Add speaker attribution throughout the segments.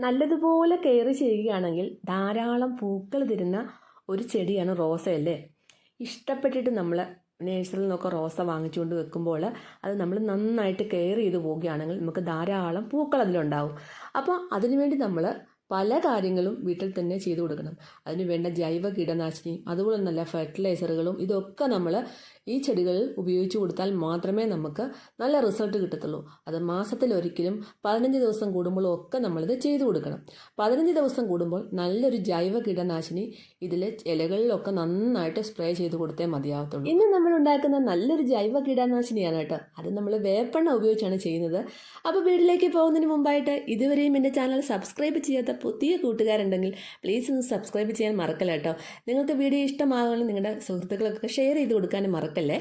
Speaker 1: നല്ലതുപോലെ കെയർ ചെയ്യുകയാണെങ്കിൽ ധാരാളം പൂക്കൾ തരുന്ന ഒരു ചെടിയാണ് റോസയല്ലേ. ഇഷ്ടപ്പെട്ടിട്ട് നമ്മൾ നേഴ്സറിയിൽ നിന്നൊക്കെ റോസ വാങ്ങിച്ചുകൊണ്ട് വെക്കുമ്പോൾ അത് നമ്മൾ നന്നായിട്ട് കെയർ ചെയ്ത് പോവുകയാണെങ്കിൽ നമുക്ക് ധാരാളം പൂക്കൾ അതിലുണ്ടാവും. അപ്പോൾ അതിനുവേണ്ടി നമ്മൾ പല കാര്യങ്ങളും വീട്ടിൽ തന്നെ ചെയ്തു കൊടുക്കണം. അതിന് വേണ്ട ജൈവ കീടനാശിനി അതുപോലെ നല്ല ഫെർട്ടിലൈസറുകളും ഇതൊക്കെ നമ്മൾ ഈ ചെടികളിൽ ഉപയോഗിച്ച് കൊടുത്താൽ മാത്രമേ നമുക്ക് നല്ല റിസൾട്ട് കിട്ടത്തുള്ളൂ. അത് മാസത്തിലൊരിക്കലും 15 ദിവസം കൂടുമ്പോഴും ഒക്കെ നമ്മളിത് ചെയ്തു കൊടുക്കണം. 15 ദിവസം കൂടുമ്പോൾ നല്ലൊരു ജൈവ കീടനാശിനി ഇതിൽ ഇലകളിലൊക്കെ നന്നായിട്ട് സ്പ്രേ ചെയ്ത് കൊടുത്തേ മതിയാവത്തുള്ളൂ. ഇന്ന് നമ്മൾ ഉണ്ടാക്കുന്ന നല്ലൊരു ജൈവ കീടനാശിനിയാണ് കേട്ടോ. അത് നമ്മൾ വേപ്പെണ്ണ ഉപയോഗിച്ചാണ് ചെയ്യുന്നത്. അപ്പോൾ വീട്ടിലേക്ക് പോകുന്നതിന് മുമ്പായിട്ട് ഇതുവരെയും എൻ്റെ ചാനൽ സബ്സ്ക്രൈബ് ചെയ്യാത്ത പുതിയ കൂട്ടുകാരുണ്ടെങ്കിൽ പ്ലീസ് ഒന്ന് സബ്സ്ക്രൈബ് ചെയ്യാൻ മറക്കല്ല കേട്ടോ. നിങ്ങൾക്ക് വീഡിയോ ഇഷ്ടമാകുകയാണെങ്കിൽ നിങ്ങളുടെ സുഹൃത്തുക്കൾക്കൊക്കെ ഷെയർ ചെയ്ത് കൊടുക്കാനും മറക്കല്ലേ.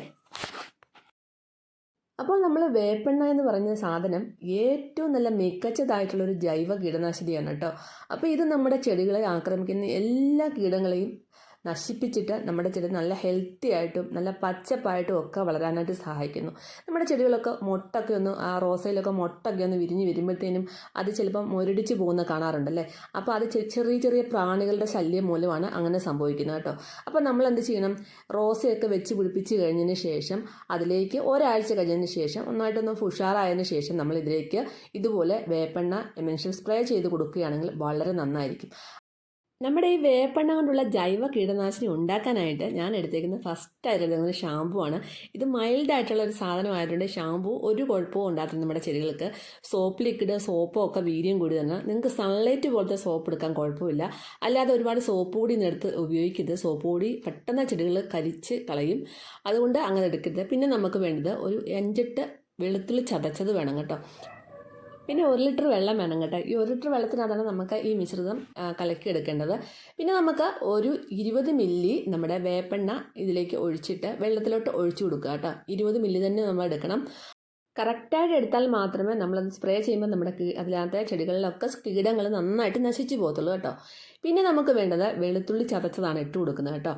Speaker 1: അപ്പോൾ നമ്മൾ വേപ്പെണ്ണ എന്ന് പറയുന്ന സാധനം ഏറ്റവും നല്ല മികച്ചതായിട്ടുള്ളൊരു ജൈവ കീടനാശിനിയാണ് കേട്ടോ. അപ്പോൾ ഇത് നമ്മുടെ ചെടികളെ ആക്രമിക്കുന്ന എല്ലാ കീടങ്ങളെയും നശിപ്പിച്ചിട്ട് നമ്മുടെ ചെടി നല്ല ഹെൽത്തി ആയിട്ടും നല്ല പച്ചപ്പായിട്ടും ഒക്കെ വളരാനായിട്ട് സഹായിക്കുന്നു. നമ്മുടെ ചെടികളൊക്കെ മൊട്ടൊക്കെ ഒന്ന് ആ റോസയിലൊക്കെ മൊട്ടൊക്കെ ഒന്ന് വിരിഞ്ഞ് വരുമ്പോഴത്തേനും അത് ചിലപ്പം മുരടിച്ച് പോകുന്ന കാണാറുണ്ടല്ലേ. അപ്പോൾ അത് ചെറിയ ചെറിയ പ്രാണികളുടെ ശല്യം മൂലമാണ് അങ്ങനെ സംഭവിക്കുന്നത് കേട്ടോ. അപ്പോൾ നമ്മൾ എന്ത് ചെയ്യണം, റോസയൊക്കെ വെച്ച് പിടിപ്പിച്ച് കഴിഞ്ഞതിന് ശേഷം അതിലേക്ക് ഒരാഴ്ച കഴിഞ്ഞതിന് ശേഷം ഒന്നായിട്ടൊന്ന് ഉഷാറായതിനു ശേഷം നമ്മൾ ഇതിലേക്ക് ഇതുപോലെ വേപ്പെണ്ണ എമൻഷൻ സ്പ്രേ ചെയ്ത് കൊടുക്കുകയാണെങ്കിൽ വളരെ നന്നായിരിക്കും. നമ്മുടെ ഈ വേപ്പെണ്ണ കൊണ്ടുള്ള ജൈവ കീടനാശിനി ഉണ്ടാക്കാനായിട്ട് ഞാൻ എടുത്തേക്കുന്നത് ഫസ്റ്റായിട്ട് ഷാമ്പു ആണ്. ഇത് മൈൽഡായിട്ടുള്ള ഒരു സാധനമായതുകൊണ്ട് ഷാമ്പു ഒരു കുഴപ്പവും ഉണ്ടാകത്തില്ല നമ്മുടെ ചെടികൾക്ക്. സോപ്പ് ലിക്വിഡ് സോപ്പോ ഒക്കെ വീര്യം കൂടി തന്നെ നിങ്ങൾക്ക് സൺലൈറ്റ് പോലത്തെ സോപ്പ് എടുക്കാൻ കുഴപ്പമില്ല. അല്ലാതെ ഒരുപാട് സോപ്പ് പൊടി എടുത്ത് ഉപയോഗിക്കരുത്. സോപ്പ് പൊടി പെട്ടെന്ന് ചെടികൾ കരിച്ച് കളയും. അതുകൊണ്ട് അങ്ങനെ എടുക്കരുത്. പിന്നെ നമുക്ക് വേണ്ടത് ഒരു 5-8 വെളുത്തുള്ളി ചതച്ചത് വേണം കേട്ടോ. പിന്നെ 1 ലിറ്റർ വെള്ളം വേണം കേട്ടോ. ഈ 1 ലിറ്റർ വെള്ളത്തിനകത്താണ് നമുക്ക് ഈ മിശ്രിതം കലക്കിയെടുക്കേണ്ടത്. പിന്നെ നമുക്ക് ഒരു 20 മില്ലി നമ്മുടെ വേപ്പെണ്ണ ഇതിലേക്ക് ഒഴിച്ചിട്ട് വെള്ളത്തിലോട്ട് ഒഴിച്ചു കൊടുക്കുക കേട്ടോ. 20 മില്ലി തന്നെ നമ്മൾ എടുക്കണം. കറക്റ്റായിട്ട് എടുത്താൽ മാത്രമേ നമ്മളത് സ്പ്രേ ചെയ്യുമ്പോൾ നമ്മുടെ അതിനകത്തെ ചെടികളിലൊക്കെ കീടങ്ങൾ നന്നായിട്ട് നശിച്ചു പോകത്തുള്ളൂ കേട്ടോ. പിന്നെ നമുക്ക് വേണ്ടത് വെളുത്തുള്ളി ചതച്ചതാണ് ഇട്ട് കൊടുക്കുന്നത് കേട്ടോ.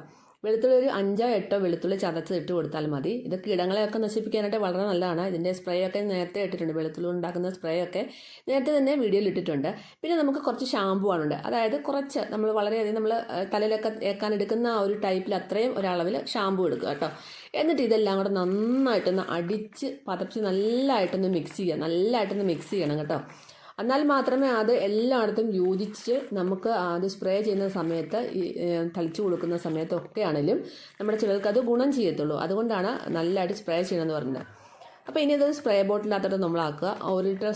Speaker 1: വെളുത്തുള്ളി ഒരു 5-8 വെളുത്തുള്ളി ചതച്ച് ഇട്ട് കൊടുത്താൽ മതി. ഇത് കീടങ്ങളെയൊക്കെ നശിപ്പിക്കാനായിട്ട് വളരെ നല്ലതാണ്. ഇതിൻ്റെ സ്പ്രേ ഒക്കെ നേരത്തെ ഇട്ടിട്ടുണ്ട്. വെളുത്തുള്ളി ഉണ്ടാക്കുന്ന സ്പ്രേ ഒക്കെ നേരത്തെ തന്നെ വീഡിയോയിൽ ഇട്ടിട്ടുണ്ട്. പിന്നെ നമുക്ക് കുറച്ച് ഷാമ്പു ആണുണ്ട്. അതായത് കുറച്ച് നമ്മൾ വളരെയധികം നമ്മൾ തലയിലൊക്കെ ഏക്കാൻ എടുക്കുന്ന ആ ഒരു ടൈപ്പിൽ അത്രയും ഒരളവിൽ ഷാമ്പു എടുക്കുക കേട്ടോ. എന്നിട്ട് ഇതെല്ലാം കൂടെ നന്നായിട്ടൊന്ന് അടിച്ച് പതപ്പിച്ച് നല്ലതായിട്ടൊന്ന് മിക്സ് ചെയ്യണം കേട്ടോ. എന്നാൽ മാത്രമേ അത് എല്ലായിടത്തും യോജിച്ച് നമുക്ക് അത് സ്പ്രേ ചെയ്യുന്ന സമയത്ത് തളിച്ചു കൊടുക്കുന്ന സമയത്തൊക്കെ ആണെങ്കിലും നമ്മുടെ ചെടികൾക്ക് അത് ഗുണം ചെയ്യത്തുള്ളൂ. അതുകൊണ്ടാണ് നല്ലതായിട്ട് സ്പ്രേ ചെയ്യണമെന്ന് പറഞ്ഞത്. അപ്പോൾ ഇനി അത് സ്പ്രേ ബോട്ടിനകത്തോട്ട് നമ്മളാക്കുക. 1 ലിറ്റർ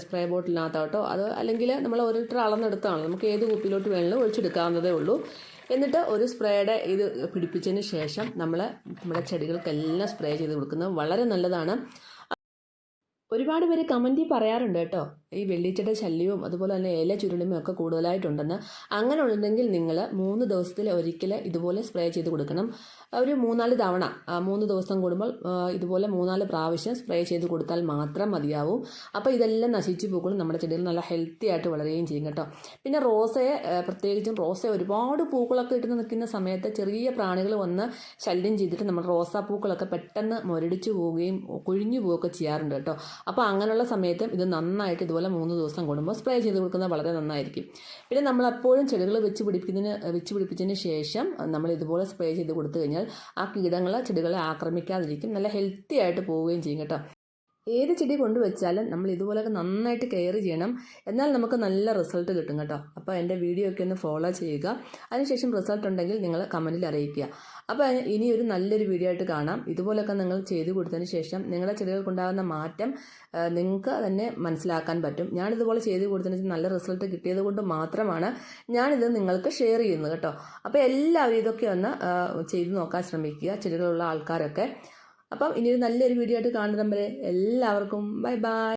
Speaker 1: സ്പ്രേ ബോട്ടിനകത്തോട്ടോ അത് അല്ലെങ്കിൽ നമ്മൾ 1 ലിറ്റർ അളന്നെടുത്താണ് നമുക്ക് ഏത് കുപ്പിയിലോട്ട് വേണമെങ്കിലും ഒഴിച്ചെടുക്കാവുന്നതേ ഉള്ളൂ. എന്നിട്ട് ഒരു സ്പ്രേയുടെ ഇത് പിടിപ്പിച്ചതിന് ശേഷം നമ്മുടെ ചെടികൾക്കെല്ലാം സ്പ്രേ ചെയ്ത് കൊടുക്കുന്നത് വളരെ നല്ലതാണ്. ഒരുപാട് പേര് കമൻറ്റിൽ പറയാറുണ്ട് കേട്ടോ, ഈ വെള്ളിച്ചയുടെ ശല്യവും അതുപോലെ തന്നെ ഇല ചുരുളിമയും ഒക്കെ കൂടുതലായിട്ടുണ്ടെന്ന്. അങ്ങനെ ഉണ്ടെങ്കിൽ നിങ്ങൾ 3 ദിവസത്തിൽ ഒരിക്കൽ ഇതുപോലെ സ്പ്രേ ചെയ്ത് കൊടുക്കണം. ഒരു 3-4 തവണ 3 ദിവസം കൂടുമ്പോൾ ഇതുപോലെ 3-4 പ്രാവശ്യം സ്പ്രേ ചെയ്ത് കൊടുത്താൽ മാത്രം മതിയാവും. അപ്പോൾ ഇതെല്ലാം നശിച്ചു പോകും. നമ്മുടെ ചെടികൾ നല്ല ഹെൽത്തി ആയിട്ട് വളരുകയും ചെയ്യും കേട്ടോ. പിന്നെ റോസയെ പ്രത്യേകിച്ചും ഒരുപാട് പൂക്കളൊക്കെ ഇട്ട് നിൽക്കുന്ന സമയത്ത് ചെറിയ പ്രാണികൾ വന്ന് ശല്യം ചെയ്തിട്ട് നമ്മുടെ റോസാപ്പൂക്കളൊക്കെ പെട്ടെന്ന് മുരടിച്ചു പോവുകയും കൊഴിഞ്ഞു പോവുകയൊക്കെ ചെയ്യാറുണ്ട് കേട്ടോ. അപ്പോൾ അങ്ങനെയുള്ള സമയത്തും ഇത് നന്നായിട്ട് ഇതുപോലെ 3 ദിവസം കൂടുമ്പോൾ സ്പ്രേ ചെയ്ത് കൊടുക്കുന്നത് വളരെ നന്നായിരിക്കും. പിന്നെ നമ്മളെപ്പോഴും ചെടികൾ വെച്ച് പിടിപ്പിച്ചതിന് ശേഷം നമ്മൾ ഇതുപോലെ സ്പ്രേ ചെയ്ത് കൊടുത്തു കഴിഞ്ഞാൽ ആ കീടങ്ങൾ ചെടികളെ ആക്രമിക്കാതിരിക്കും. നല്ല ഹെൽത്തി ആയിട്ട് പോവുകയും ചെയ്യും കേട്ടോ. ഏത് ചെടി കൊണ്ടുവച്ചാലും നമ്മൾ ഇതുപോലെയൊക്കെ നന്നായിട്ട് കെയർ ചെയ്യണം. എന്നാൽ നമുക്ക് നല്ല റിസൾട്ട് കിട്ടും കേട്ടോ. അപ്പോൾ എൻ്റെ വീഡിയോ ഒക്കെ ഒന്ന് ഫോളോ ചെയ്യുക. അതിനുശേഷം റിസൾട്ട് ഉണ്ടെങ്കിൽ നിങ്ങൾ കമൻറ്റിൽ അറിയിക്കുക. അപ്പോൾ ഇനി ഒരു നല്ലൊരു വീഡിയോ ആയിട്ട് കാണാം. ഇതുപോലെയൊക്കെ നിങ്ങൾ ചെയ്തു കൊടുത്തതിന് ശേഷം നിങ്ങളുടെ ചെടികൾക്കുണ്ടാകുന്ന മാറ്റം നിങ്ങൾക്ക് തന്നെ മനസ്സിലാക്കാൻ പറ്റും. ഞാനിതുപോലെ ചെയ്തു കൊടുത്തതിന് ശേഷം നല്ല റിസൾട്ട് കിട്ടിയത് കൊണ്ട് മാത്രമാണ് ഞാനിത് നിങ്ങൾക്ക് ഷെയർ ചെയ്യുന്നത് കേട്ടോ. അപ്പോൾ എല്ലാവരും ഇതൊക്കെ ഒന്ന് ചെയ്തു നോക്കാൻ ശ്രമിക്കുക, ചെടികളുള്ള ആൾക്കാരൊക്കെ. അപ്പം ഇനി ഒരു നല്ലൊരു വീഡിയോ ആയിട്ട് കാണുന്നത് വരെ എല്ലാവർക്കും ബൈ ബൈ.